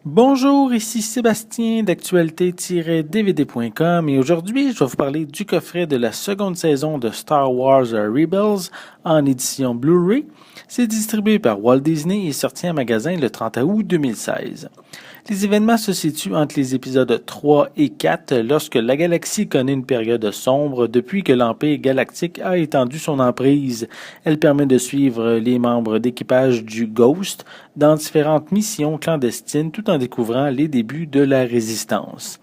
Bonjour, ici Sébastien d'actualité-dvd.com et aujourd'hui je vais vous parler du coffret de la seconde saison de Star Wars Rebels en édition Blu-ray. C'est distribué par Walt Disney et sorti en magasin le 30 août 2016. Les événements se situent entre les épisodes 3 et 4 lorsque la galaxie connaît une période sombre depuis que l'Empire galactique a étendu son emprise. Elle permet de suivre les membres d'équipage du Ghost dans différentes missions clandestines tout en découvrant les débuts de la Résistance.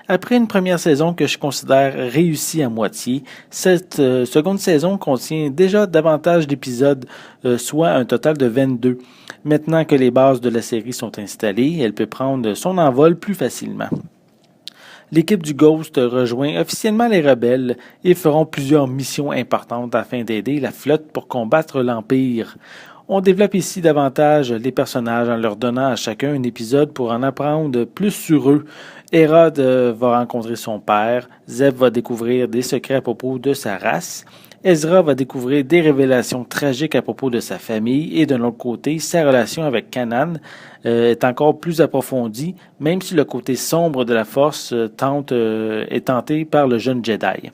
Après une première saison que je considère réussie à moitié, cette seconde saison contient déjà davantage d'épisodes, soit un total de 22. Maintenant que les bases de la série sont installées, elle peut prendre son envol plus facilement. L'équipe du Ghost rejoint officiellement les rebelles et feront plusieurs missions importantes afin d'aider la flotte pour combattre l'Empire. On développe ici davantage les personnages en leur donnant à chacun un épisode pour en apprendre plus sur eux. Hérode va rencontrer son père, Zeb va découvrir des secrets à propos de sa race, Ezra va découvrir des révélations tragiques à propos de sa famille et de l'autre côté, sa relation avec Kanan est encore plus approfondie, même si le côté sombre de la Force est tenté par le jeune Jedi.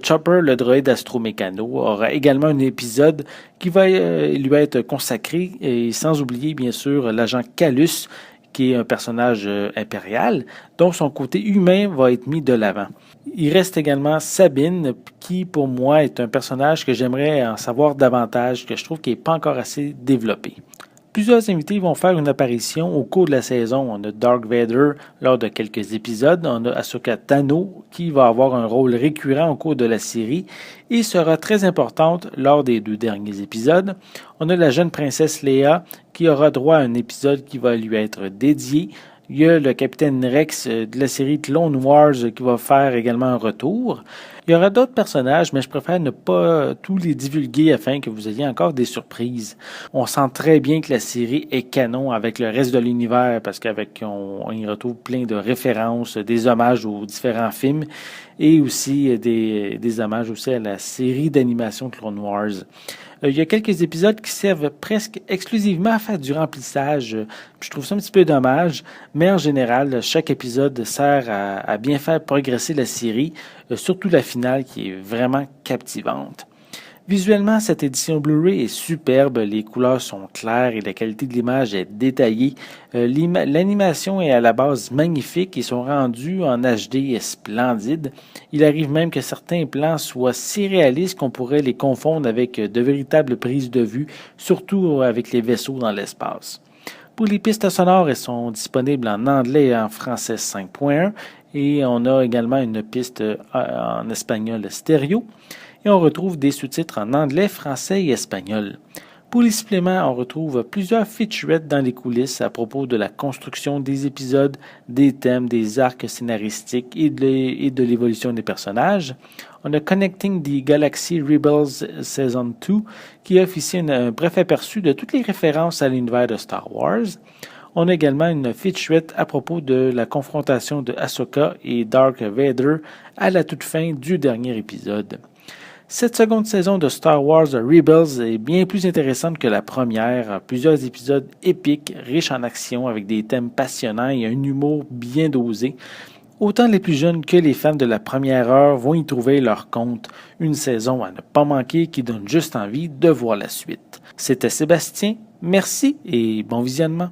Chopper, le droïde astromécano, aura également un épisode qui va lui être consacré, et sans oublier bien sûr l'agent Calus, qui est un personnage impérial, dont son côté humain va être mis de l'avant. Il reste également Sabine, qui pour moi est un personnage que j'aimerais en savoir davantage, que je trouve qu'il n'est pas encore assez développé. Plusieurs invités vont faire une apparition au cours de la saison. On a Dark Vader lors de quelques épisodes. On a Ahsoka Tano qui va avoir un rôle récurrent au cours de la série et sera très importante lors des 2 derniers épisodes. On a la jeune princesse Leia qui aura droit à un épisode qui va lui être dédié. Il y a le capitaine Rex de la série Clone Wars qui va faire également un retour. Il y aura d'autres personnages, mais je préfère ne pas tous les divulguer afin que vous ayez encore des surprises. On sent très bien que la série est canon avec le reste de l'univers parce on y retrouve plein de références, des hommages aux différents films et aussi des hommages aussi à la série d'animation Clone Wars. Il y a quelques épisodes qui servent presque exclusivement à faire du remplissage. Je trouve ça un petit peu dommage, mais en général, chaque épisode sert à bien faire progresser la série, surtout la finale qui est vraiment captivante. Visuellement, cette édition Blu-ray est superbe, les couleurs sont claires et la qualité de l'image est détaillée. L'animation est à la base magnifique et son rendu en HD est splendide. Il arrive même que certains plans soient si réalistes qu'on pourrait les confondre avec de véritables prises de vue, surtout avec les vaisseaux dans l'espace. Pour les pistes sonores, elles sont disponibles en anglais et en français 5.1 et on a également une piste en espagnol stéréo. Et on retrouve des sous-titres en anglais, français et espagnol. Pour les suppléments, on retrouve plusieurs featurettes dans les coulisses à propos de la construction des épisodes, des thèmes, des arcs scénaristiques et de l'évolution des personnages. On a Connecting the Galaxy Rebels Season 2 qui offre ici un bref aperçu de toutes les références à l'univers de Star Wars. On a également une featurette à propos de la confrontation de Ahsoka et Dark Vader à la toute fin du dernier épisode. Cette seconde saison de Star Wars Rebels est bien plus intéressante que la première. Plusieurs épisodes épiques, riches en action, avec des thèmes passionnants et un humour bien dosé. Autant les plus jeunes que les fans de la première heure vont y trouver leur compte. Une saison à ne pas manquer qui donne juste envie de voir la suite. C'était Sébastien, merci et bon visionnement.